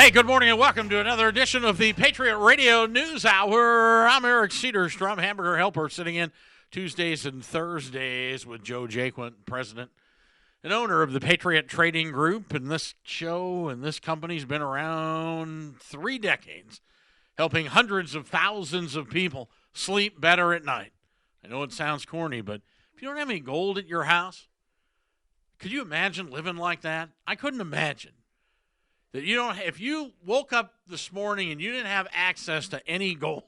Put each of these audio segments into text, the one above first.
Hey, good morning and welcome to another edition of the Patriot Radio News Hour. I'm Eric Cedarstrom, hamburger helper, sitting in Tuesdays and Thursdays with Joe Jaquint, president and owner of the Patriot Trading Group. And this show and this company's been around 3 decades, helping hundreds of thousands of people sleep better at night. I know it sounds corny, but if you don't have any gold at your house, could you imagine living like that? I couldn't imagine. That you don't, if you woke up this morning and you didn't have access to any gold,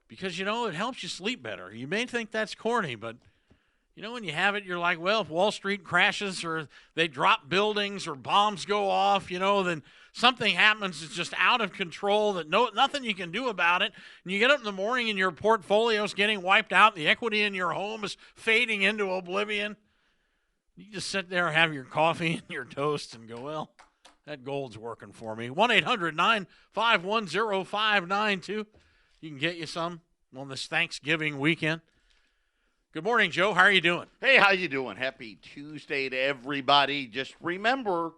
because, you know, it helps you sleep better. You may think that's corny, but, you know, when you have it, you're like, well, if Wall Street crashes or they drop buildings or bombs go off, you know, then something happens that's just out of control, that nothing you can do about it. And you get up in the morning and your portfolio's getting wiped out, the equity in your home is fading into oblivion. You just sit there and have your coffee and your toast and go, well, that gold's working for me. 1-800-951-0592. You can get you some on this Thanksgiving weekend. Good morning, Joe. How are you doing? Hey, how you doing? Happy Tuesday to everybody. Just remember,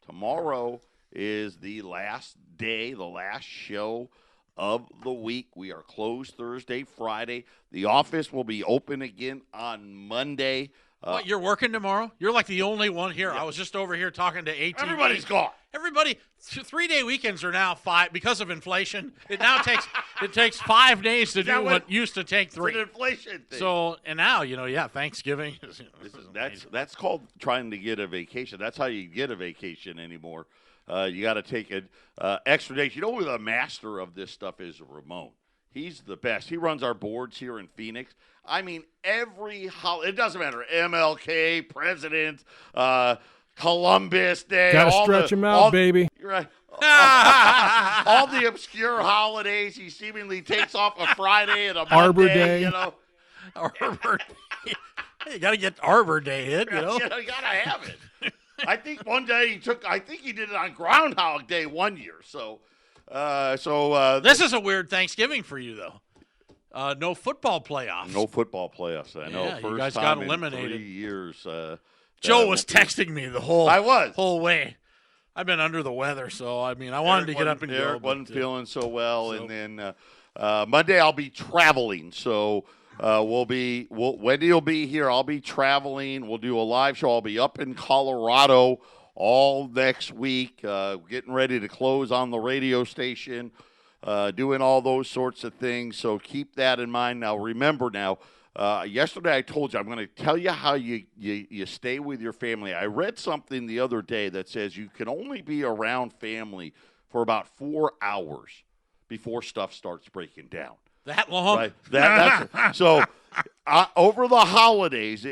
tomorrow is the last day, the last show of the week. We are closed Thursday, Friday. The office will be open again on Monday. What, you're working tomorrow? You're like the only one here. Yeah. I was just over here talking to ATV. Everybody's gone. Everybody, 3-day weekends are now 5 because of inflation. It now takes 5 days to do what used to take 3. It's an inflation thing. So, and now, Thanksgiving. That's called trying to get a vacation. That's how you get a vacation anymore. You got to take an extra days. You know who the master of this stuff is? Ramon. He's the best. He runs our boards here in Phoenix. I mean, every holiday, it doesn't matter, MLK, President, Columbus Day. Got to stretch them out, baby. You're right. All the obscure holidays, he seemingly takes off a Friday and a Monday. Arbor Day. You know. Arbor Day. You got to get Arbor Day in, you know. You got to have it. I think one day he did it on Groundhog Day one year. So this is a weird Thanksgiving for you, though. No football playoffs. No football playoffs. I know. Yeah, First you guys time got eliminated. In 3 years. Joe was texting me the whole way. I've been under the weather, so I wanted to get up and go. Eric wasn't feeling so well, and then Monday I'll be traveling. So Wendy will be here. I'll be traveling. We'll do a live show. I'll be up in Colorado all next week, getting ready to close on the radio station. Doing all those sorts of things, so keep that in mind. Now, remember yesterday I told you I'm going to tell you how you stay with your family. I read something the other day that says you can only be around family for about 4 hours before stuff starts breaking down. That long? Right? That's so. Over the holidays,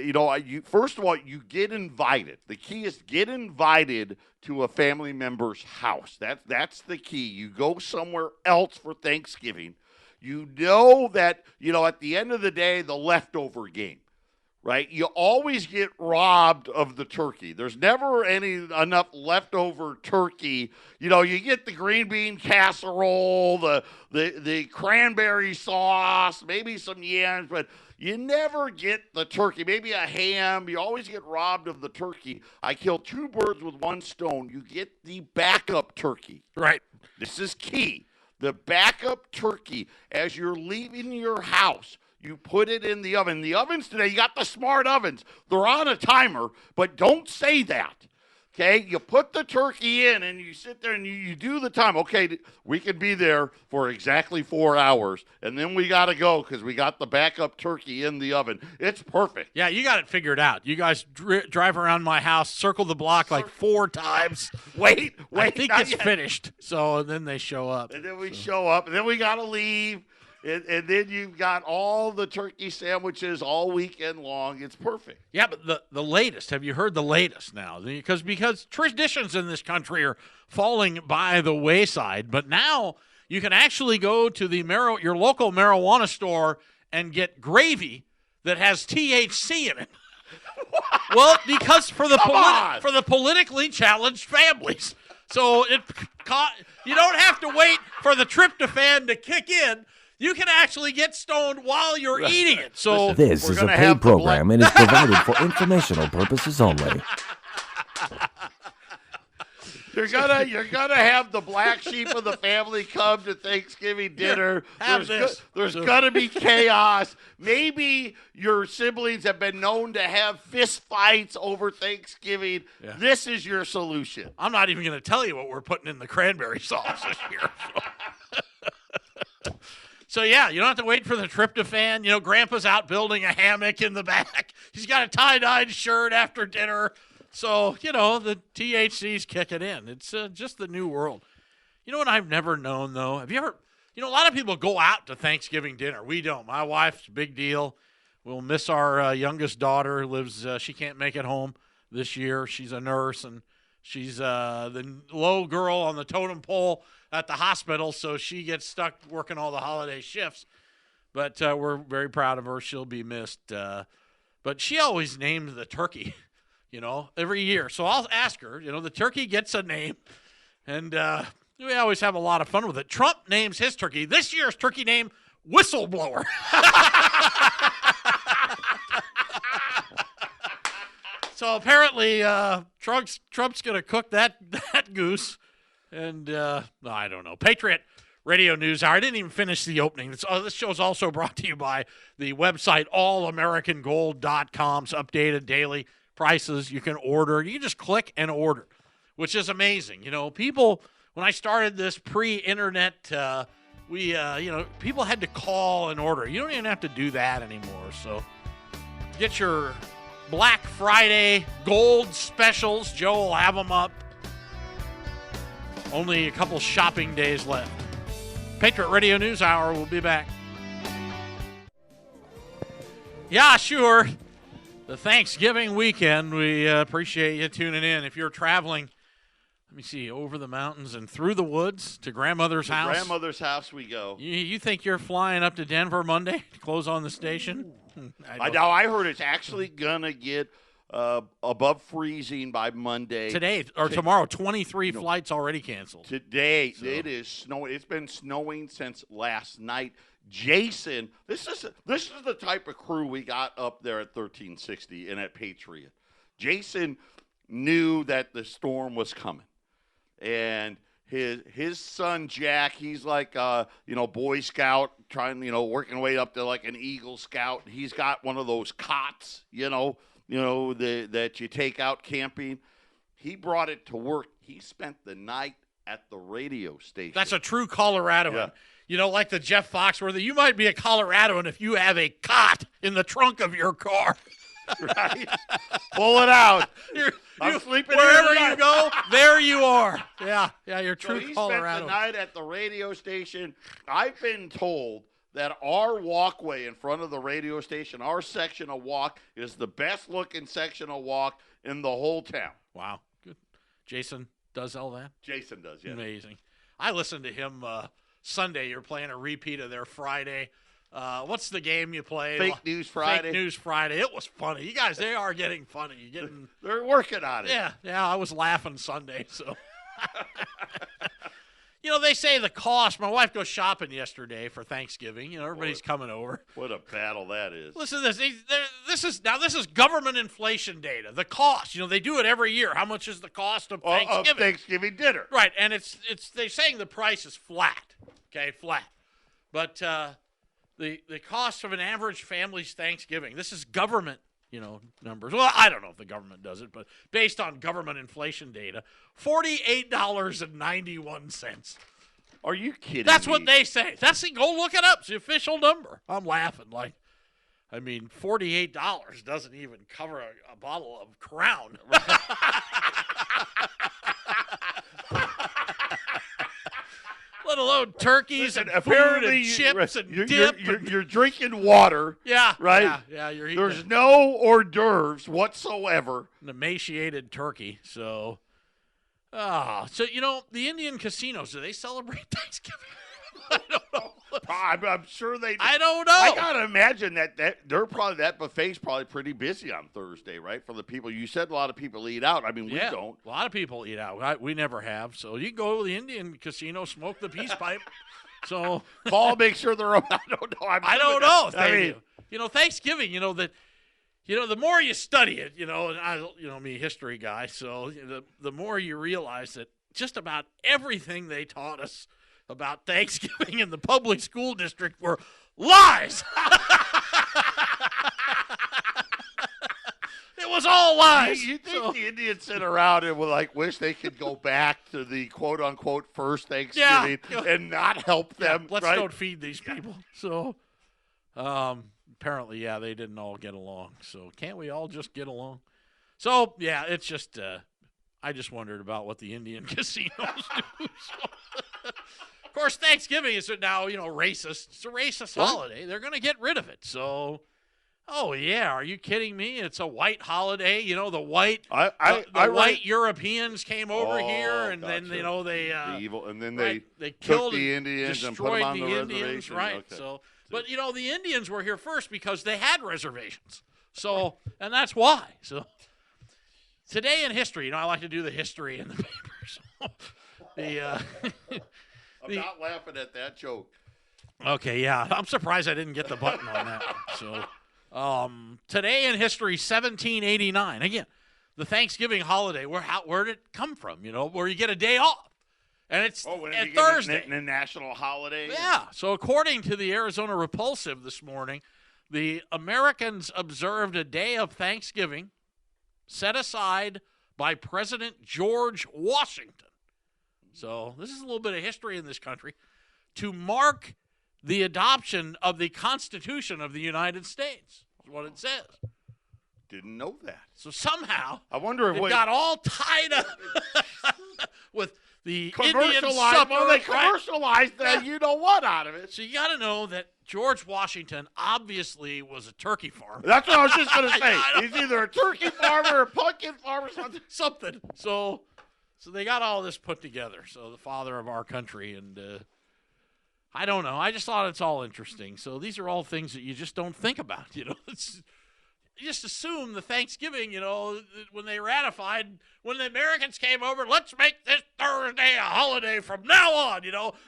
first of all, you get invited. The key is get invited to a family member's house. That's the key. You go somewhere else for Thanksgiving. You know that, at the end of the day, the leftover game, right? You always get robbed of the turkey. There's never enough leftover turkey. You get the green bean casserole, the cranberry sauce, maybe some yams, but you never get the turkey. Maybe a ham. You always get robbed of the turkey. I kill 2 birds with 1 stone. You get the backup turkey. Right. This is key. The backup turkey, as you're leaving your house, you put it in the oven. The ovens today, you got the smart ovens. They're on a timer, but don't say that. Okay, you put the turkey in and you sit there and you do the time. Okay, we could be there for exactly 4 hours, and then we got to go because we got the backup turkey in the oven. It's perfect. Yeah, you got it figured out. You guys drive around my house, circle the block like 4 times. Wait. I think it's finished. So then they show up. And then we show up, and then we got to leave. And then you've got all the turkey sandwiches all weekend long. It's perfect. Yeah, but the latest, have you heard the latest now? Because traditions in this country are falling by the wayside. But now you can actually go to your local marijuana store and get gravy that has THC in it. Well, because for the politically challenged families. So you don't have to wait for the tryptophan to kick in. You can actually get stoned while you're eating it. So this is a paid program and is provided for informational purposes only. You're gonna have the black sheep of the family come to Thanksgiving dinner. There's gonna be chaos. Maybe your siblings have been known to have fist fights over Thanksgiving. Yeah. This is your solution. I'm not even going to tell you what we're putting in the cranberry sauce this year. So, yeah, you don't have to wait for the tryptophan. You know, Grandpa's out building a hammock in the back. He's got a tie-dyed shirt after dinner. So, you know, the THC's kicking in. It's just the new world. You know what I've never known, though? Have you ever, you know, a lot of people go out to Thanksgiving dinner. We don't. My wife's a big deal. We'll miss our youngest daughter who lives, she can't make it home this year. She's a nurse, and she's the low girl on the totem pole at the hospital, so she gets stuck working all the holiday shifts. But we're very proud of her. She'll be missed. But she always names the turkey, you know, every year. So I'll ask her, you know, the turkey gets a name, and we always have a lot of fun with it. Trump names his turkey. This year's turkey name, Whistleblower. So apparently Trump's going to cook that goose. And I don't know. Patriot Radio News Hour. I didn't even finish the opening. This show is also brought to you by the website allamericangold.com's updated daily prices. You can order. You can just click and order, which is amazing. You know, people, when I started this pre-internet, people had to call and order. You don't even have to do that anymore. So get your Black Friday gold specials. Joe will have them up. Only a couple shopping days left. Patriot Radio News Hour will be back. Yeah, sure. The Thanksgiving weekend, we appreciate you tuning in. If you're traveling, let me see, over the mountains and through the woods to grandmother's house. Grandmother's house we go. You think you're flying up to Denver Monday to close on the station? I heard it's actually going to get above freezing by Monday. Today or tomorrow, 23 flights already canceled. Today, it is snowing. It's been snowing since last night. Jason, this is the type of crew we got up there at 1360 and at Patriot. Jason knew that the storm was coming. And his son, Jack, he's like, Boy Scout, trying, working way up to like an Eagle Scout. He's got one of those cots, that you take out camping. He brought it to work. He spent the night at the radio station. That's a true Coloradoan. Yeah. You know, like the Jeff Foxworthy, you might be a Coloradoan if you have a cot in the trunk of your car. Right? Pull it out. I'm sleeping wherever you go, there you are. Yeah, you're true so he Colorado. Spent the night at the radio station. I've been told that our walkway in front of the radio station, our section of walk, is the best-looking section of walk in the whole town. Wow. Good. Jason does all that? Jason does, yeah. Amazing. I listened to him Sunday. You're playing a repeat of their Friday. What's the game you played? Fake News Friday. Fake News Friday. It was funny. You guys, they are getting funny. They're working on it. Yeah, I was laughing Sunday, so. They say the cost. My wife goes shopping yesterday for Thanksgiving. Everybody's coming over. What a battle that is. Listen to this. This is government inflation data. The cost. They do it every year. How much is the cost of Thanksgiving? Of Thanksgiving dinner. Right, and they're saying the price is flat. Okay, flat. But the cost of an average family's Thanksgiving. This is government. Numbers. Well, I don't know if the government does it, but based on government inflation data, $48.91. Are you kidding That's me? what they say. Go look it up. It's the official number. I'm laughing. $48 doesn't even cover a bottle of Crown. Let alone turkeys and food and chips and dip. You're drinking water. Yeah. Right? Yeah, you're eating. There's no hors d'oeuvres whatsoever. An emaciated turkey. So, the Indian casinos, do they celebrate Thanksgiving? I don't know. I'm sure they do. I don't know. I got to imagine that that buffet's probably pretty busy on Thursday, right? For the people. You said a lot of people eat out. I mean, we don't. A lot of people eat out. We never have. So you go to the Indian casino, smoke the peace pipe. So Paul, make sure they're open. I don't know. I don't know if they do. Thanksgiving, the more you study it, and me, history guy, so the more you realize that just about everything they taught us about Thanksgiving in the public school district were lies. It was all lies. You think the Indians sit around and would wish they could go back to the quote unquote first Thanksgiving and not help them? Let's right? don't feed these people. So, apparently, they didn't all get along. So, can't we all just get along? So, it's just, I just wondered about what the Indian casinos do. So, of course, Thanksgiving is now, racist. It's a racist holiday. They're going to get rid of it. So, are you kidding me? It's a white holiday. The white white Europeans came over here, and then they the evil, and then they took killed the Indians and put them destroyed on the the Indians, reservation. right? Okay. So, but the Indians were here first because they had reservations. So, and that's why. So, today in history, I like to do the history in the paper. So, I'm not laughing at that joke. Okay, I'm surprised I didn't get the button on that one. So, today in history, 1789. Again, the Thanksgiving holiday. Where did it come from? Where you get a day off, and it's Thursday. A national holiday. Yeah. So, according to the Arizona Repulsive this morning, the Americans observed a day of Thanksgiving set aside by President George Washington. So this is a little bit of history in this country to mark the adoption of the Constitution of the United States. That's what it says. Didn't know that. So somehow I wonder if it got all tied up with the Indian supper. Well, they commercialized that you-know-what out of it. So you got to know that George Washington obviously was a turkey farmer. That's what I was just going to say. He's either a turkey farmer or a pumpkin farmer or something. So they got all this put together. So the father of our country, and I don't know. I just thought it's all interesting. So these are all things that you just don't think about. You just assume the Thanksgiving, when they ratified, when the Americans came over, let's make this Thursday a holiday from now on,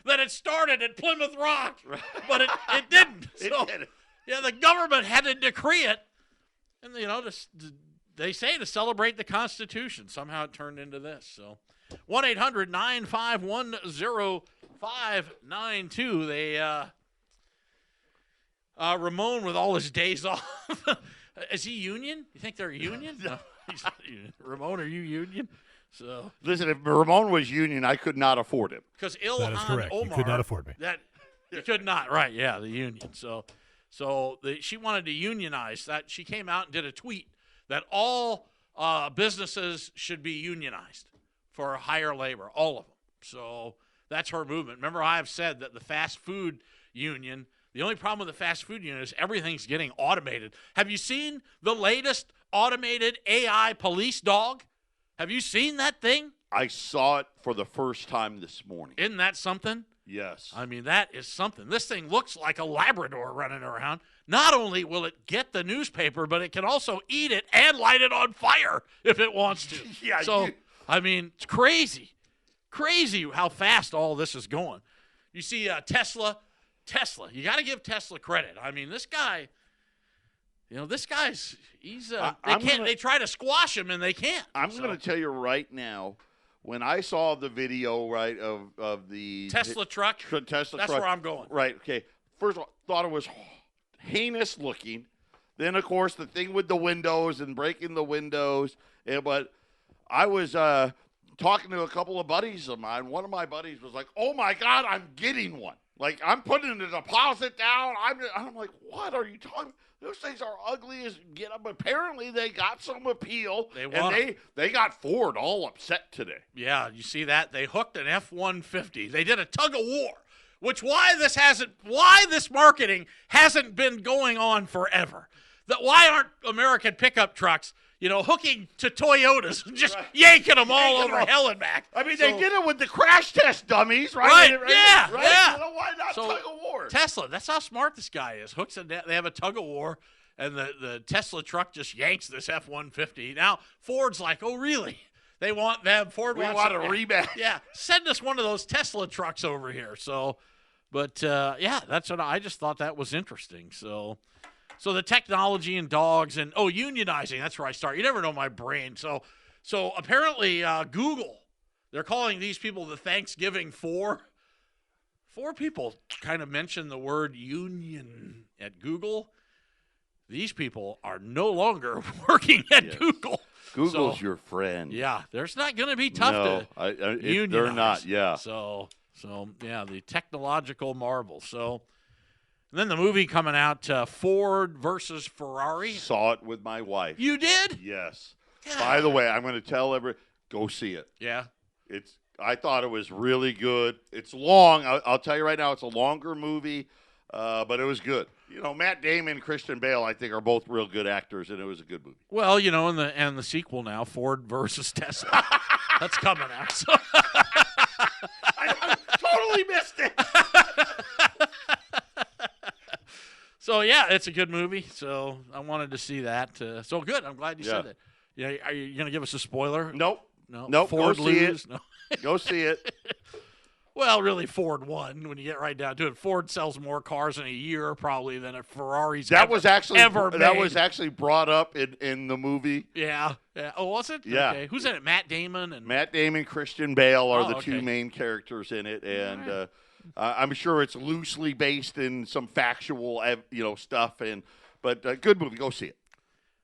that it started at Plymouth Rock. But it didn't. So, yeah, the government had to decree it. And, they say to celebrate the Constitution. Somehow it turned into this. So 1-800-951-0592. They, Ramon with all his days off. Is he union? You think they're union? No, he's not union. Ramon, are you union? So listen, if Ramon was union, I could not afford him. Because that is correct. Omar, you could not afford me. That you could not, right? Yeah, the union. So she wanted to unionize that. She came out and did a tweet that all businesses should be unionized for higher labor, all of them. So that's her movement. Remember, I have said that the fast food union. The only problem with the fast food union is everything's getting automated. Have you seen the latest automated AI police dog? Have you seen that thing? I saw it for the first time this morning. Isn't that something? Yes. I mean, that is something. This thing looks like a Labrador running around. Not only will it get the newspaper, but it can also eat it and light it on fire if it wants to. Yeah. So, I mean, it's crazy. Crazy how fast all this is going. You see Tesla, you got to give Tesla credit. I mean, this guy, they try to squash him and they can't. I'm going to tell you right now, when I saw the video, right, of the Tesla truck, that's where I'm going. Right, okay. First of all, thought it was heinous looking. Then, of course, the thing with the windows and breaking the windows. But I was talking to a couple of buddies of mine. One of my buddies was like, oh, my God, I'm getting one. Like, I'm putting the deposit down. I'm like, what are you talking? Those things are ugly as get up. Apparently, they got some appeal. They got Ford all upset today. Yeah, you see that? They hooked an F-150. They did a tug of war, why this marketing hasn't been going on forever. Why aren't American pickup trucks, hooking to Toyotas and just yanking them all over hell and back? I mean, they did it with the crash test dummies, right? Right, yeah. Why not tug of war? Tesla, that's how smart this guy is. Hooks and they have a tug of war, and the Tesla truck just yanks this F-150. Now, Ford's like, oh, really? They want them. Ford wants a rematch. Yeah, send us one of those Tesla trucks over here. So, but, that's what I just thought that was interesting. So the technology and dogs and, unionizing, that's where I start. You never know my brain. So apparently Google They're calling these people the Thanksgiving Four. 4 people kind of mentioned the word union at Google. These people are no longer working at Google. Google's your friend. Yeah, there's not going to be tough to unionize. They're not, yeah. So yeah, the technological marvel. So and then the movie coming out, Ford versus Ferrari. Saw it with my wife. You did? Yes. God. By the way, I'm going to tell everyone, go see it. Yeah. I thought it was really good. It's long. I'll tell you right now, it's a longer movie, but it was good. You know, Matt Damon and Christian Bale, I think, are both real good actors, and it was a good movie. Well, you know, and the sequel now, Ford versus Tesla. That's coming out. So. I totally missed it. So, yeah, it's a good movie. So I wanted to see that. So good. I'm glad you said that. Yeah, are you going to give us a spoiler? Nope. No. Ford go see lose? it. No. Go see it. Well, really, Ford won when you get right down to it. Ford sells more cars in a year probably than a Ferrari's That was actually made. brought up in the movie. Yeah. Oh, was it? Yeah. Okay. Who's in it? Matt Damon and Matt Damon, Christian Bale are the okay. two main characters in it, and I'm sure it's loosely based in some factual, stuff. But good movie. Go see it.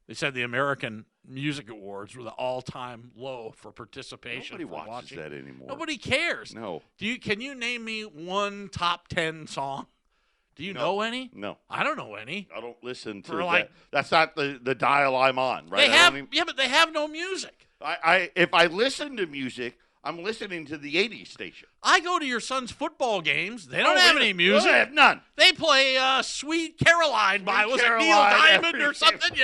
They said the American Music Awards were the all-time low for participation. Nobody watches that anymore. Nobody cares. No. Can you name me one top 10 song? Do you know any? No. I don't know any. I don't listen to that. That's not the dial I'm on, right? But they have no music. If I listen to music, I'm listening to the 80s station. I go to your son's football games. They don't have any music. They have none. They play Sweet Caroline by, was it Neil Diamond or something,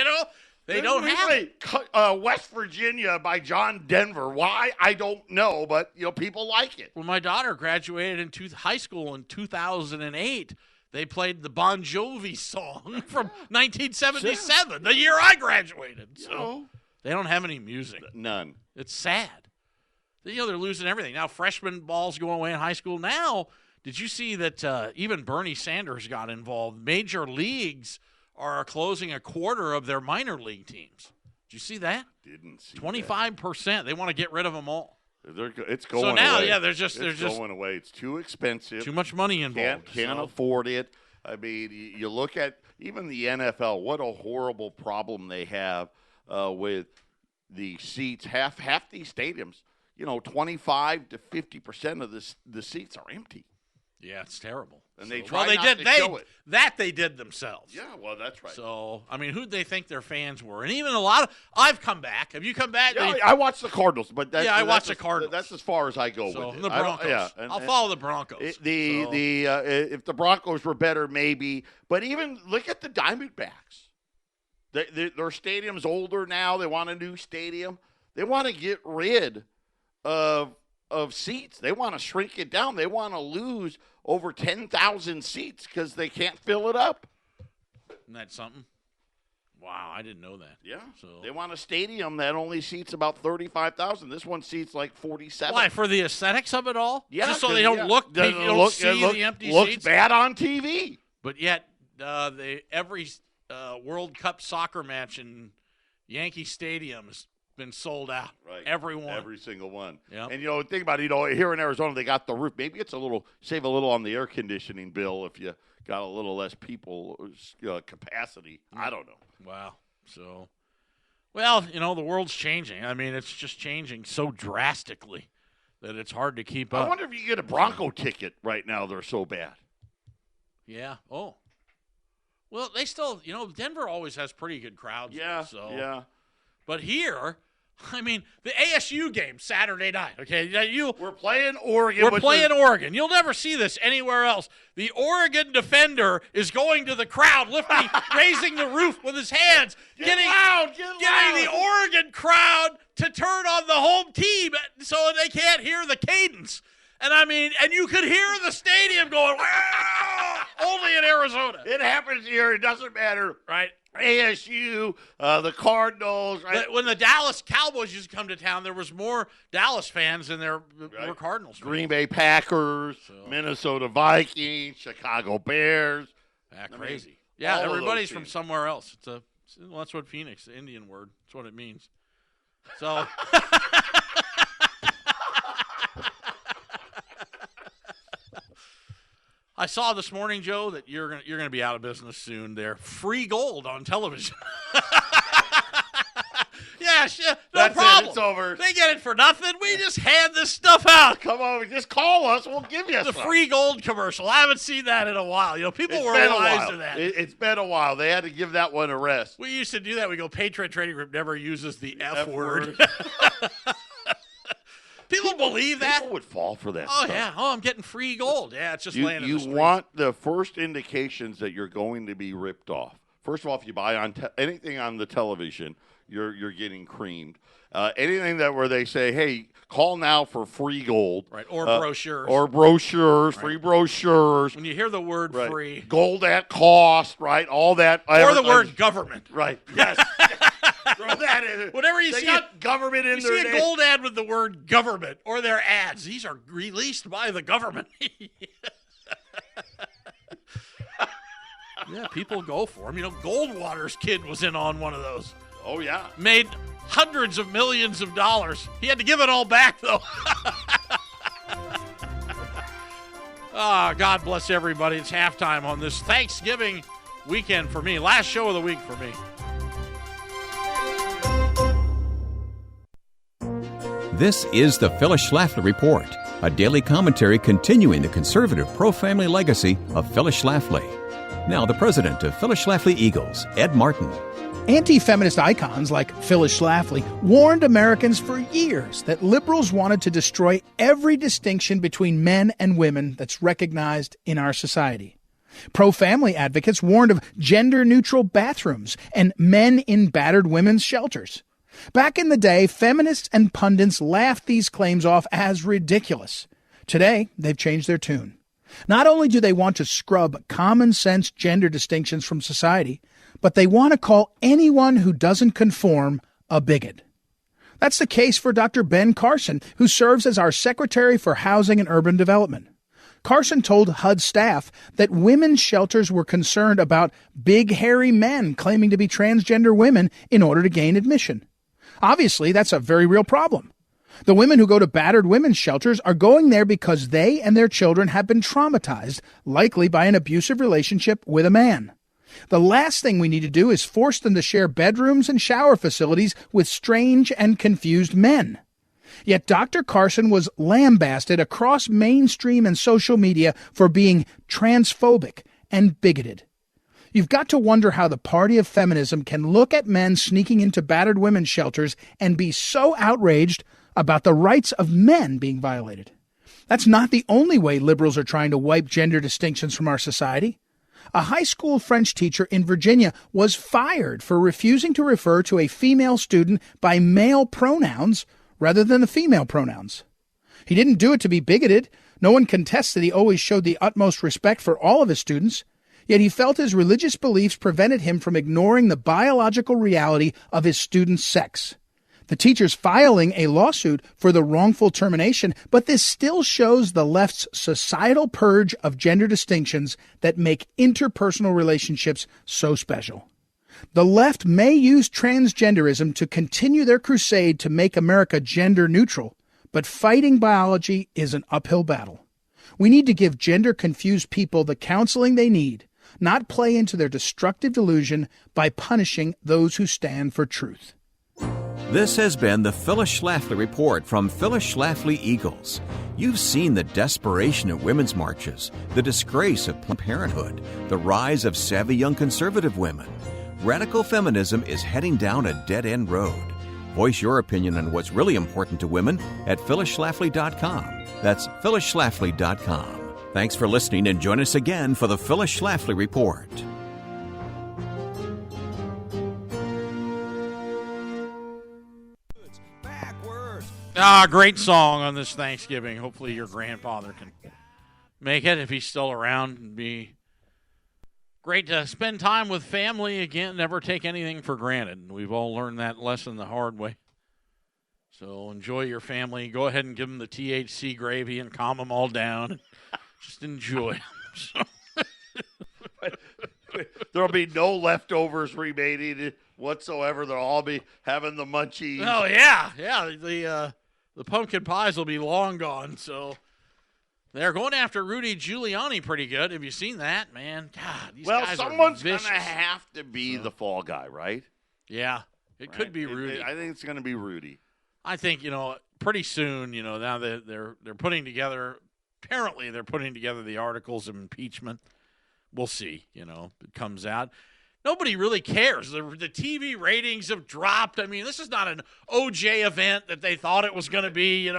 They don't have West Virginia by John Denver. Why? I don't know, but people like it. When my daughter graduated in high school in 2008, they played the Bon Jovi song from 1977, the year I graduated. So they don't have any music. None. It's sad. They're losing everything. Now freshman ball's going away in high school. Now, did you see that even Bernie Sanders got involved? Major leagues are closing a quarter of their minor league teams. Did you see that? Didn't see 25%. They want to get rid of them all. It's going away. So now, away. there's just going away. It's too expensive. Too much money involved. Can't afford it. I mean, you look at even the NFL. What a horrible problem they have with the seats. Half these stadiums, 25 to 50% of the seats are empty. Yeah, it's terrible. And they try not to show it. That they did themselves. Yeah, well, that's right. So, I mean, who'd they think their fans were? And even a lot of – I've come back. Have you come back? Yeah, I watched the Cardinals. But I watched the Cardinals. That's as far as I go with it. The Broncos. I'll follow the Broncos. If the Broncos were better, maybe. But even look at the Diamondbacks. Their stadium's older now. They want a new stadium. They want to get rid of seats. They want to shrink it down. They want to lose over 10,000 seats because they can't fill it up. Isn't that something? Wow, I didn't know that. Yeah. So they want a stadium that only seats about 35,000. This one seats like 47. Why? For the aesthetics of it all? Yeah. Just so they don't see the empty looks seats? bad on TV. But yet, every World Cup soccer match in Yankee Stadium has been sold out. Right. Every single one. Yep. And think about it, here in Arizona they got the roof. Maybe it's save a little on the air conditioning bill if you got a little less people capacity. I don't know. Wow. So the world's changing. I mean, it's just changing so drastically that it's hard to keep up. I wonder if you get a Bronco ticket right now. They're so bad. Yeah. Oh. Well, they still, Denver always has pretty good crowds. Yeah. Yeah. But here, I mean, the ASU game Saturday night. Okay, we're playing Oregon. We're playing Oregon. You'll never see this anywhere else. The Oregon defender is going to the crowd, raising the roof with his hands, getting the Oregon crowd to turn on the home team so they can't hear the cadence. And I mean, you could hear the stadium going, wow, only in Arizona. It happens here. It doesn't matter, right? ASU, the Cardinals. Right? When the Dallas Cowboys used to come to town, there was more Dallas fans than there were Cardinals fans. Green Bay Packers, Minnesota Vikings, Chicago Bears. Crazy. Everybody's from somewhere else. That's what Phoenix, the Indian word. That's what it means. So. I saw this morning, Joe, that you're gonna be out of business soon. There, free gold on television. Yeah, no That's problem. It. It's over. They get it for nothing. We just hand this stuff out. Come on, just call us. We'll give you The some. free gold commercial. I haven't seen that in a while. People were wise to that. It's been a while. They had to give that one a rest. We used to do that. We go, Patriot Trading Group never uses the F word. People believe that. People would fall for that. Oh, stuff. yeah. Oh, I'm getting free gold. Yeah, it's just laying in the street. You want the first indications that you're going to be ripped off. First of all, if you buy on anything on the television, you're getting creamed. Anything where they say, hey, call now for free gold. Right, or brochures. Or brochures, right. Free brochures. When you hear the word right. free. Gold at cost, right, all that. Or the word government. Right, yes. Throw that in. Whenever you they see got government in there. You see a gold ad with the word government or their ads. These are released by the government. Yeah, people go for them. Goldwater's kid was in on one of those. Oh, yeah. Made hundreds of millions of dollars. He had to give it all back, though. God bless everybody. It's halftime on this Thanksgiving weekend for me. Last show of the week for me. This is the Phyllis Schlafly Report, a daily commentary continuing the conservative pro-family legacy of Phyllis Schlafly. Now, the president of Phyllis Schlafly Eagles, Ed Martin. Anti-feminist icons like Phyllis Schlafly warned Americans for years that liberals wanted to destroy every distinction between men and women that's recognized in our society. Pro-family advocates warned of gender-neutral bathrooms and men in battered women's shelters. Back in the day, feminists and pundits laughed these claims off as ridiculous. Today, they've changed their tune. Not only do they want to scrub common-sense gender distinctions from society, but they want to call anyone who doesn't conform a bigot. That's the case for Dr. Ben Carson, who serves as our Secretary for Housing and Urban Development. Carson told HUD staff that women's shelters were concerned about big, hairy men claiming to be transgender women in order to gain admission. Obviously, that's a very real problem. The women who go to battered women's shelters are going there because they and their children have been traumatized, likely by an abusive relationship with a man. The last thing we need to do is force them to share bedrooms and shower facilities with strange and confused men. Yet Dr. Carson was lambasted across mainstream and social media for being transphobic and bigoted. You've got to wonder how the party of feminism can look at men sneaking into battered women's shelters and be so outraged about the rights of men being violated. That's not the only way liberals are trying to wipe gender distinctions from our society. A high school French teacher in Virginia was fired for refusing to refer to a female student by male pronouns rather than the female pronouns. He didn't do it to be bigoted. No one contests that he always showed the utmost respect for all of his students. Yet he felt his religious beliefs prevented him from ignoring the biological reality of his student's sex. The teacher's filing a lawsuit for the wrongful termination, but this still shows the left's societal purge of gender distinctions that make interpersonal relationships so special. The left may use transgenderism to continue their crusade to make America gender neutral, but fighting biology is an uphill battle. We need to give gender-confused people the counseling they need, not play into their destructive delusion by punishing those who stand for truth. This has been the Phyllis Schlafly Report from Phyllis Schlafly Eagles. You've seen the desperation of women's marches, the disgrace of Planned Parenthood, the rise of savvy young conservative women. Radical feminism is heading down a dead-end road. Voice your opinion on what's really important to women at phyllisschlafly.com. That's phyllisschlafly.com. Thanks for listening and join us again for the Phyllis Schlafly Report. Great song on this Thanksgiving. Hopefully your grandfather can make it if he's still around. It'd be great to spend time with family again. Never take anything for granted. We've all learned that lesson the hard way. So enjoy your family. Go ahead and give them the THC gravy and calm them all down. Just enjoy. There'll be no leftovers remaining whatsoever. They'll all be having the munchies. Oh, yeah. Yeah, the pumpkin pies will be long gone, so They're going after Rudy Giuliani pretty good. Have you seen that, man? God, these Well, guys someone's are going vicious. to have to be the fall guy, right? Yeah, it could be Rudy. I think it's going to be Rudy. I think, pretty soon, now that they're putting together, apparently they're putting together the articles of impeachment. We'll see, it comes out. Nobody really cares. The TV ratings have dropped. I mean, this is not an OJ event that they thought it was going to be,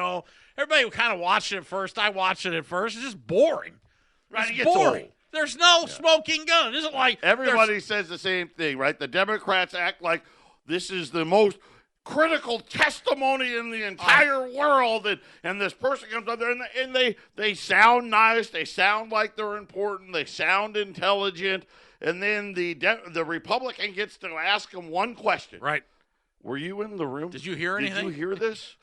Everybody kind of watched it at first. I watched it at first. It's just boring. Right, It's boring. There's no smoking gun. It isn't like everybody says the same thing, right? The Democrats act like this is the most critical testimony in the entire world, and this person comes up there and they sound nice. They sound like they're important. They sound intelligent. And then the Republican gets to ask them one question. Right. Were you in the room? Did you hear anything? Did you hear this?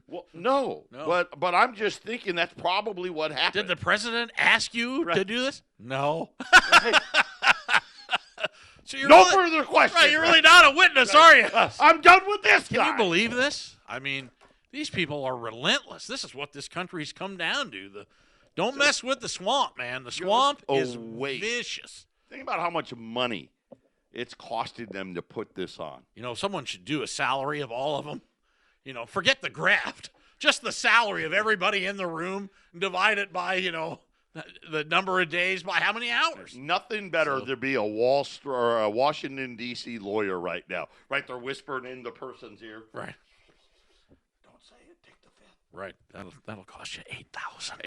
Well, no. But I'm just thinking that's probably what happened. Did the president ask you to do this? No. Right. So you're no further questions. Right, you're really not a witness, are you? I'm done with this guy. Can you believe this? I mean, these people are relentless. This is what this country's come down to. Don't mess with the swamp, man. The swamp is vicious. Think about how much money it's costing them to put this on. Someone should do a salary of all of them. Forget the graft. Just the salary of everybody in the room and divide it by, the number of days by how many hours. Nothing better than be a Washington, D.C. lawyer right now. Right? They're whispering in the person's ear. Right. Don't say it. Take the fifth. Right. That'll cost you $8,000.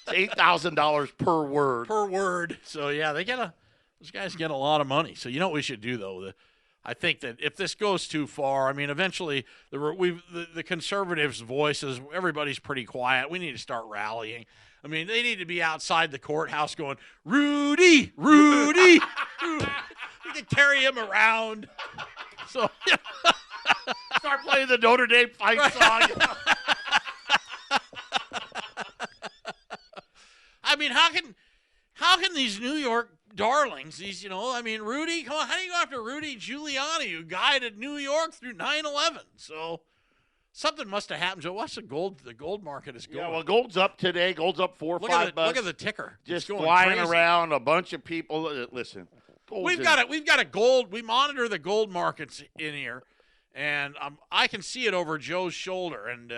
$8,000 per word. Per word. So, yeah, those guys get a lot of money. So, you know what we should do, though? I think that if this goes too far, I mean, eventually the conservatives' voices, everybody's pretty quiet. We need to start rallying. I mean, they need to be outside the courthouse going, Rudy, Rudy. You can carry him around. So start playing the Notre Dame fight song. I mean, how can these New York darlings, Rudy, come on, how do you go after Rudy Giuliani, who guided New York through 9/11? So something must have happened. So watch the gold market is going. Yeah, well, gold's up today. Gold's up $4 or $5. Look at the ticker. Just going flying crazy. around, a bunch of people. Listen, we've got a gold. We monitor the gold markets in here, and I can see it over Joe's shoulder. And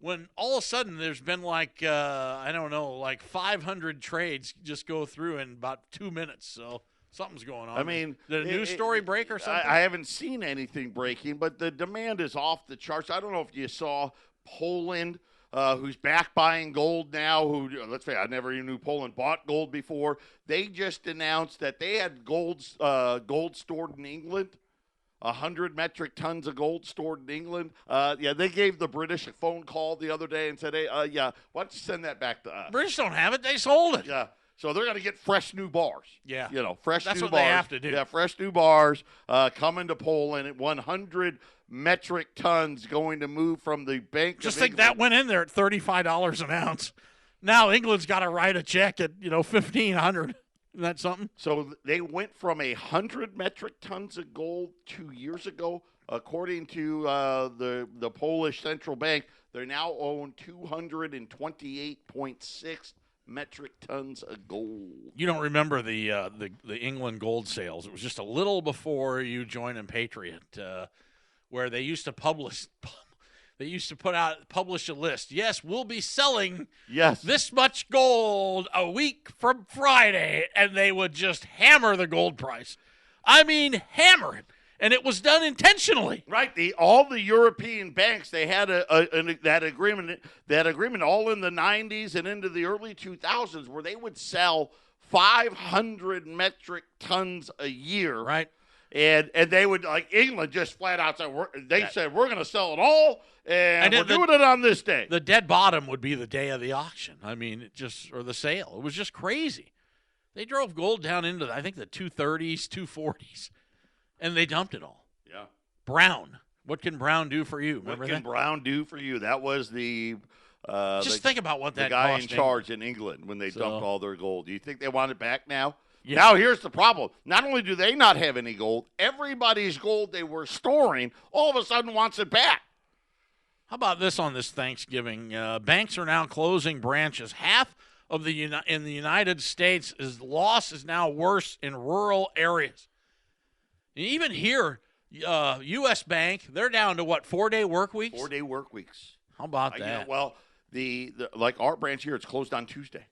when all of a sudden there's been like 500 trades just go through in about 2 minutes. So something's going on. I mean, did a news story break or something? I haven't seen anything breaking, but the demand is off the charts. I don't know if you saw Poland, who's back buying gold now. Let's say I never even knew Poland bought gold before. They just announced that they had gold stored in England. 100 metric tons of gold stored in England. They gave the British a phone call the other day and said, hey, why don't you send that back to us? British don't have it. They sold it. Yeah. So they're going to get fresh new bars. Yeah. Fresh That's new what bars. they have to do. Yeah, fresh new bars coming to Poland at 100 metric tons going to move from the Bank Just of think England. that went in there at $35 an ounce. Now England's got to write a check at, $1,500. Isn't that something? So they went from 100 metric tons of gold 2 years ago. According to the Polish central bank, they now own 228.6 metric tons of gold. You don't remember the England gold sales. It was just a little before you joined in Patriot, where they used to publish a list. Yes, we'll be selling this much gold a week from Friday, and they would just hammer the gold price. I mean, hammer it. And it was done intentionally. Right. All the European banks, they had that agreement all in the 90s and into the early 2000s where they would sell 500 metric tons a year. Right. And they would, like England, just flat out said, we're going to sell it all, and we're doing it on this day. The dead bottom would be the day of the auction. I mean, or the sale. It was just crazy. They drove gold down into, I think, the 230s, 240s. And they dumped it all. Yeah. Brown. What can Brown do for you? Remember what can that? Brown do for you? That was think about what that guy cost in charge England. in England when they dumped all their gold. Do you think they want it back now? Yeah. Now here's the problem. Not only do they not have any gold, everybody's gold they were storing all of a sudden wants it back. How about this on this Thanksgiving? Banks are now closing branches. Half of in the United States loss is now worse in rural areas. And even here, U.S. Bank, they're down to what, 4-day work weeks? 4-day work weeks. How about that? Well, the like our branch here, it's closed on Tuesday.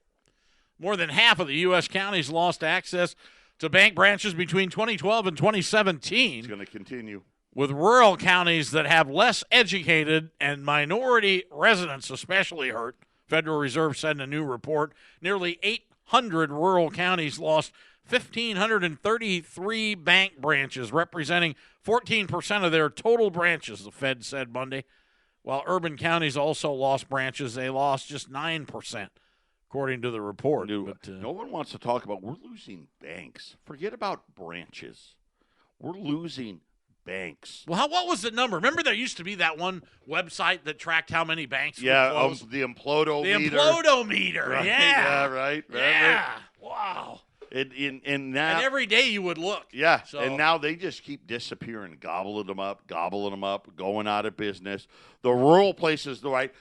More than half of the U.S. counties lost access to bank branches between 2012 and 2017. It's going to continue. With rural counties that have less educated and minority residents especially hurt, Federal Reserve said in a new report, nearly 800 rural counties lost 1,533 bank branches, representing 14% of their total branches, the Fed said Monday. While urban counties also lost branches, they lost just 9%, according to the report. No one wants to talk about we're losing banks. Forget about branches. We're losing banks. Well, what was the number? Remember there used to be that one website that tracked how many banks were closed? The Implodometer. The Implodometer, right? Yeah, right. Yeah, wow. And now, and every day you would look. Yeah, so. And now they just keep disappearing, gobbling them up, going out of business. The rural places, right,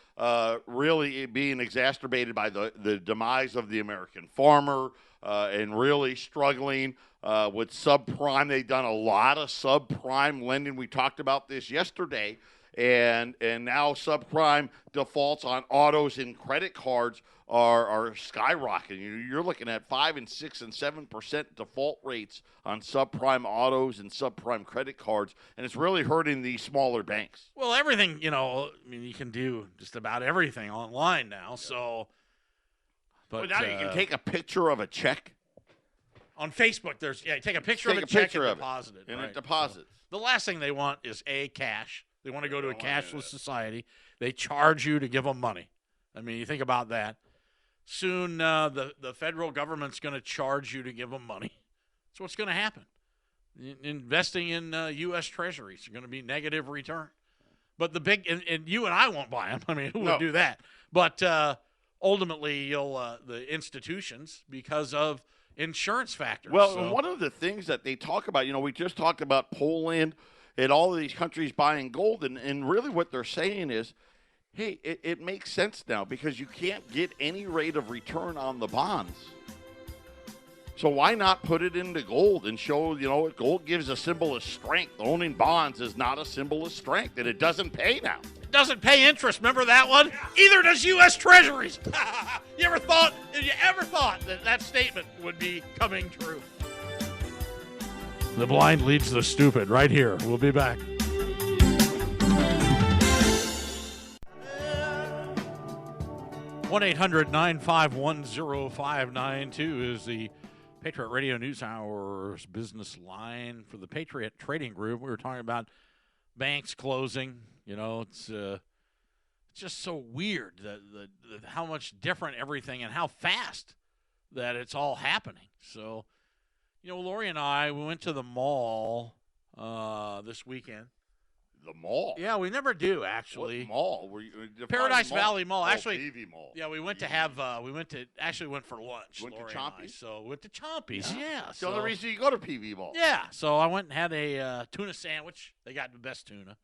really being exacerbated by the demise of the American farmer and really struggling with subprime. They've done a lot of subprime lending. We talked about this yesterday. And now subprime defaults on autos and credit cards are skyrocketing. You're looking at 5 and 6 and 7% default rates on subprime autos and subprime credit cards, and it's really hurting these smaller banks. Well, everything, you can do just about everything online now. So, but now you can take a picture of a check on Facebook. You take a picture of a check and deposit it, and it deposits. So the last thing they want is cash. They want to go to a cashless society. They charge you to give them money. I mean, you think about that. Soon, the federal government's going to charge you to give them money. That's what's going to happen. Investing in U.S. Treasuries are going to be negative return. But the big and you and I won't buy them. I mean, who would do that? But ultimately, you'll the institutions because of insurance factors. Well, and one of the things that they talk about, we just talked about Poland and all of these countries buying gold, and really what they're saying is, hey, it makes sense now because you can't get any rate of return on the bonds. So why not put it into gold and show, gold gives a symbol of strength. Owning bonds is not a symbol of strength, and it doesn't pay now. It doesn't pay interest. Remember that one? Either does U.S. Treasuries. You ever thought that statement would be coming true? The blind leads the stupid right here. We'll be back. One 800-951-0592 is the Patriot Radio News Hour's business line for the Patriot Trading Group. We were talking about banks closing. It's just so weird that how much different everything and how fast that it's all happening. So, Lori and I, we went to the mall this weekend. The mall? Yeah, we never do, actually. What mall? Paradise Valley Mall. Actually, PV Mall. Yeah, we went went for lunch. Went Lori to Chompy's? So went to Chompy's, yeah. That's the only reason you go to PV Mall. Yeah, so I went and had a tuna sandwich. They got the best tuna.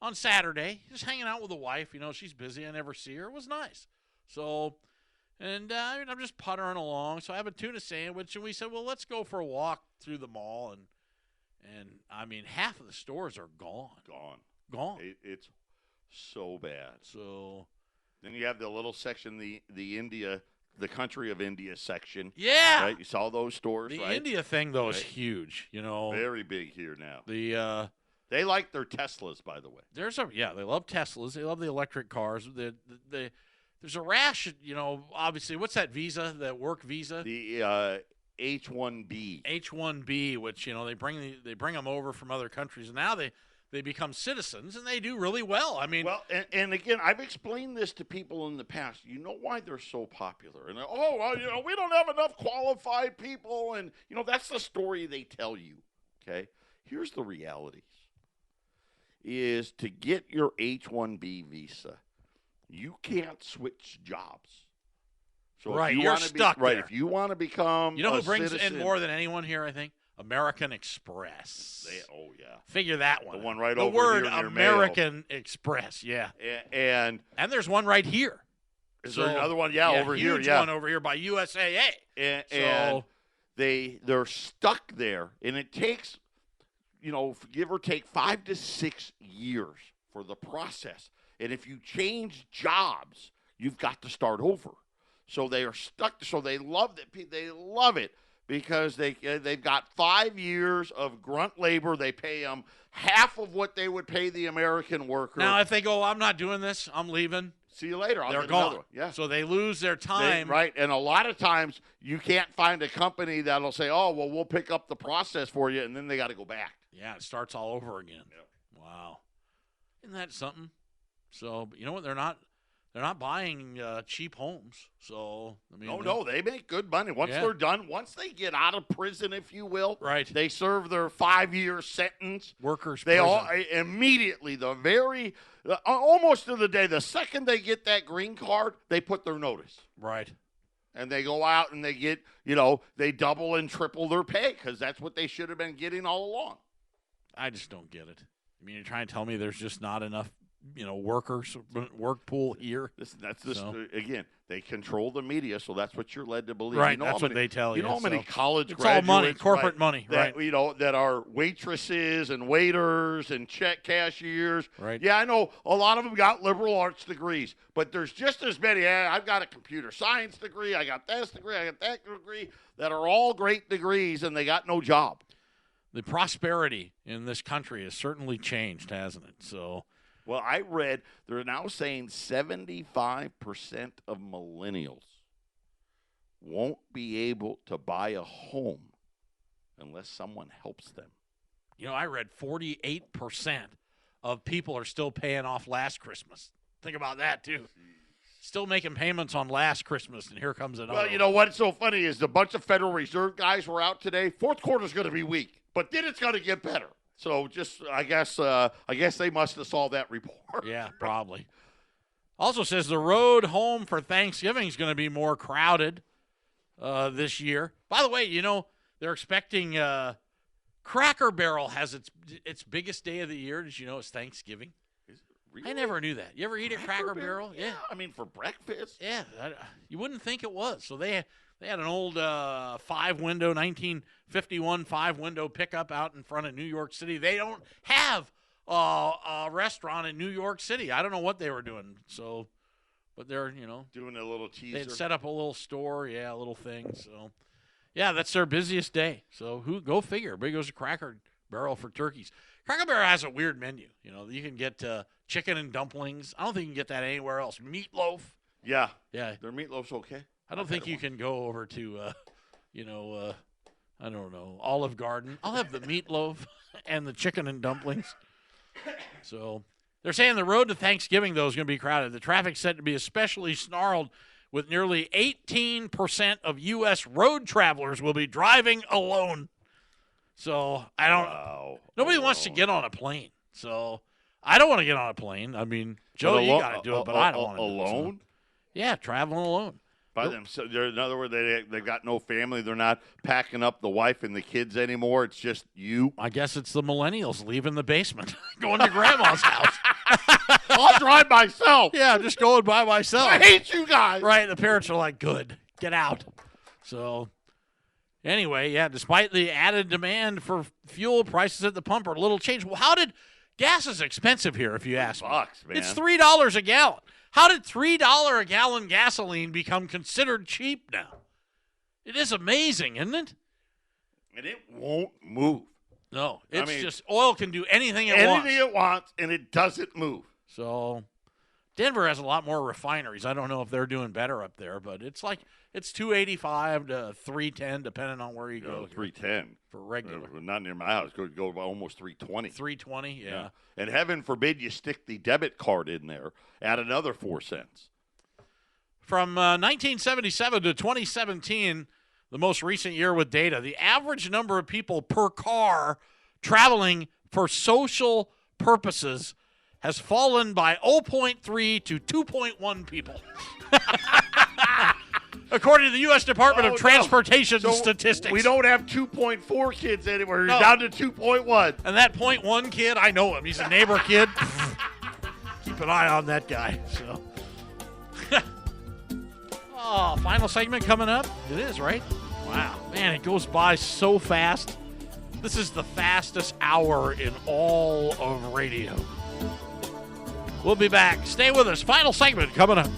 On Saturday, just hanging out with the wife. She's busy. I never see her. It was nice. So, and I'm just puttering along. So I have a tuna sandwich, and we said, well, let's go for a walk through the mall. And I mean, half of the stores are gone. Gone. It's so bad. So then you have the little section, the India, the country of India section. Yeah. Right? You saw those stores, the right? The India thing, though, is huge. Very big here now. They like their Teslas, by the way. They love Teslas. They love the electric cars. There's a rash, obviously. What's that visa, that work visa? The H-1B. H-1B, which, they bring them over from other countries. And now they become citizens, and they do really well. I mean. Well, and again, I've explained this to people in the past. You know why they're so popular. And, we don't have enough qualified people. And, that's the story they tell you, okay? Here's the reality. Is to get your H-1B visa, you can't switch jobs. So right, if you're stuck there. If you want to become who brings in more than anyone here, I think? American Express. Oh, yeah. Figure that one. The one right the over word here near American Express, yeah. And there's one right here. Is there another one? Yeah, over here. Huge one over here by USAA. And they're stuck there, and it takes, give or take 5 to 6 years for the process. And if you change jobs, you've got to start over. So they are stuck. So they love it. They love it because they've got 5 years of grunt labor. They pay them half of what they would pay the American worker. Now, if they go, I'm not doing this, I'm leaving. See you later. They're gone. Yeah. So they lose their time. Right. And a lot of times you can't find a company that'll say, oh, well, we'll pick up the process for you, and then they got to go back. Yeah, it starts all over again. Yep. Wow. Isn't that something? So, you know what? They're not buying cheap homes. So, I mean, no, they make good money. Once they're done, once they get out of prison, if you will, right? They serve their 5-year sentence. Workers' They prison. all immediately, almost to the day, the second they get that green card, they put their notice. Right. And they go out and they get, they double and triple their pay because that's what they should have been getting all along. I just don't get it. I mean, you're trying to tell me there's just not enough workers, work pool here. Again, they control the media, so that's what you're led to believe. Right, that's what they tell you. You know how many college it's graduates, all money, corporate money, that, right? That are waitresses and waiters and check cashiers. Right. Yeah, I know a lot of them got liberal arts degrees, but there's just as many. I've got a computer science degree, I got this degree, I got that degree, that are all great degrees, and they got no job. The prosperity in this country has certainly changed, hasn't it? So. Well, I read they're now saying 75% of millennials won't be able to buy a home unless someone helps them. I read 48% of people are still paying off last Christmas. Think about that, too. Still making payments on last Christmas, and here comes another. Well, you know what's so funny is a bunch of Federal Reserve guys were out today. Fourth quarter's going to be weak, but then it's going to get better. So I guess they must have saw that report. Yeah, probably. Also says the road home for Thanksgiving is going to be more crowded this year. By the way, they're expecting Cracker Barrel has its biggest day of the year. Did you know it's Thanksgiving? Is it really? I never knew that. You ever eat at Cracker Barrel? Yeah. I mean, for breakfast. Yeah, you wouldn't think it was. So they had an old 5-window 1951 5-window pickup out in front of New York City. They don't have a restaurant in New York City. I don't know what they were doing. So, but they're doing a little teaser. They'd set up a little store, a little thing. So, yeah, that's their busiest day. So go figure. Big goes to Cracker Barrel for turkeys. Cracker Barrel has a weird menu. You can get chicken and dumplings. I don't think you can get that anywhere else. Meatloaf. Yeah. Yeah. Their meatloaf's okay. I don't think you can go over to, I don't know, Olive Garden. I'll have the meatloaf and the chicken and dumplings. So they're saying the road to Thanksgiving, though, is going to be crowded. The traffic's set to be especially snarled, with nearly 18% of U.S. road travelers will be driving alone. So nobody wants to get on a plane. So I don't want to get on a plane. I mean, Joe, you got to do it, but I don't want to do it. Alone? Yeah, traveling alone. By themselves. In other words, they've got no family. They're not packing up the wife and the kids anymore. It's just you. I guess it's the millennials leaving the basement, going to grandma's house. I'll drive myself. Yeah, just going by myself. I hate you guys. Right, the parents are like, good, get out. So, anyway, despite the added demand for fuel, prices at the pump are a little changed. Well, gas is expensive here, if you ask me. Man. It's $3 a gallon. How did $3 a gallon gasoline become considered cheap now? It is amazing, isn't it? And it won't move. No, just oil can do anything it wants. Anything it wants, and it doesn't move. So Denver has a lot more refineries. I don't know if they're doing better up there, but it's $2.85 to $3.10 depending on where you go. $3.10 for regular. Not near my house. Go about almost $3.20. $3.20, yeah. And heaven forbid you stick the debit card in there. Add another 4 cents. From 1977 to 2017, the most recent year with data, the average number of people per car traveling for social purposes has fallen by 0.3 to 2.1 people. according to the U.S. Department Oh, of Transportation So Statistics. we don't have 2.4 kids anymore. You're No. down to 2.1. And that .1 kid, I know him. He's a neighbor kid. Keep an eye on that guy. So, oh, final segment coming up. It is, right? Wow, man, it goes by so fast. This is the fastest hour in all of radio. We'll be back. Stay with us. Final segment coming up.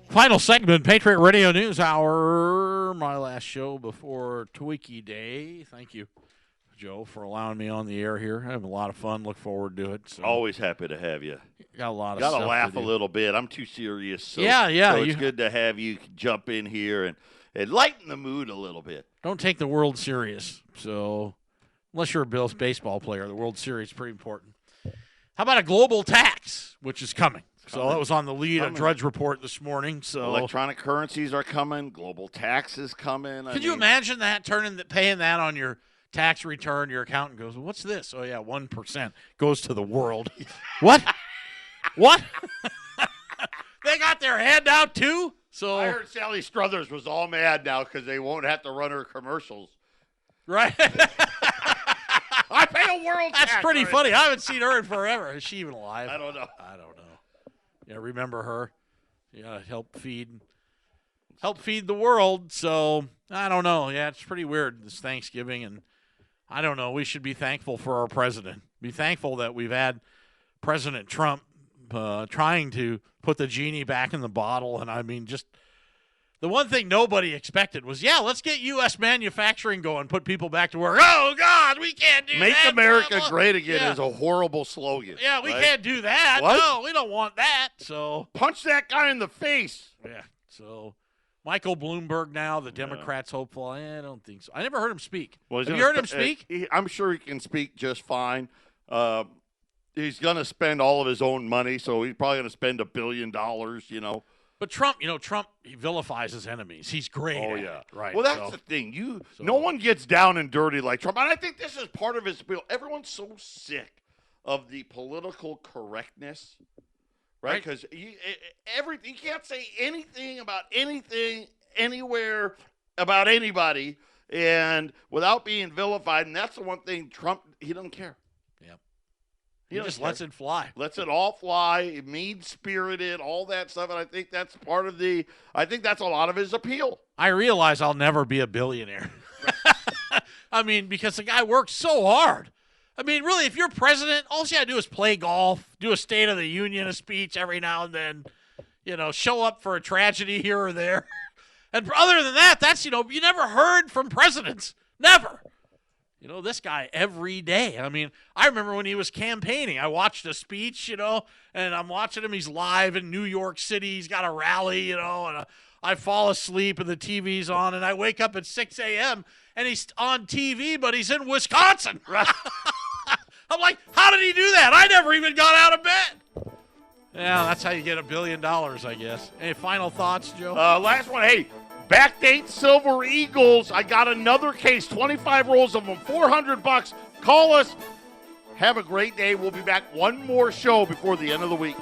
Final segment, Patriot Radio News Hour. My last show before Tweaky Day. Thank you, Joe, for allowing me on the air here. I have a lot of fun. Look forward to it. So. Always happy to have you. Got a lot of Got stuff to laugh to a do. little bit. I'm too serious. So, Yeah. So it's good to have you jump in here and lighten the mood a little bit. Don't take the World Series. So, unless you're a Bills baseball player, the World Series is pretty important. How about a global tax, which is coming? So that was on the lead of Drudge Report this morning. So electronic currencies are coming. Global tax is coming. Could you imagine that, paying that on your tax return? Your accountant goes, "What's this?" Oh yeah, 1% goes to the world. What? What? They got their hand out too. So I heard Sally Struthers was all mad now because they won't have to run her commercials. right. I pay a world tax. That's pretty on it. funny. I haven't seen her in forever. Is she even alive? I don't know. Yeah, remember her? Yeah, help feed the world. So I don't know. Yeah, it's pretty weird this Thanksgiving, and I don't know. We should be thankful for our president. Be thankful that we've had President Trump trying to put the genie back in the bottle. And I mean, just the one thing nobody expected was, let's get U.S. manufacturing going, put people back to work. Oh, God, we can't do Make that. America great again is a horrible slogan. Yeah, we right? can't do that. What? No, we don't want that. So, Punch that guy in the face. yeah. So, Michael Bloomberg now, the Democrats hopeful. I don't think so. I never heard him speak. Well, Have you heard him speak? I'm sure he can speak just fine. He's going to spend all of his own money, so he's probably going to spend $1 billion, But Trump, Trump, he vilifies his enemies. He's great at it, right? Well, that's the thing. No one gets down and dirty like Trump. And I think this is part of his appeal. Everyone's so sick of the political correctness, right? Because you can't say anything about anything, anywhere, about anybody, and without being vilified. And that's the one thing Trump, he doesn't care. He just lets it fly. Lets it all fly, mean-spirited, all that stuff. And I think that's that's a lot of his appeal. I realize I'll never be a billionaire. I mean, because the guy works so hard. I mean, really, if you're president, all you got to do is play golf, do a State of the Union speech every now and then, show up for a tragedy here or there. And other than that, that's, you never heard from presidents. Never. This guy every day. I mean, I remember when he was campaigning, I watched a speech, and I'm watching him. He's live in New York City. He's got a rally, and I fall asleep and the TV's on, and I wake up at 6 a.m. and he's on TV, but he's in Wisconsin. I'm like, how did he do that? I never even got out of bed. Yeah, that's how you get $1 billion, I guess. Any final thoughts, Joe? Last one. Hey, backdate Silver Eagles. I got another case. 25 rolls of them. $400. Call us. Have a great day. We'll be back one more show before the end of the week.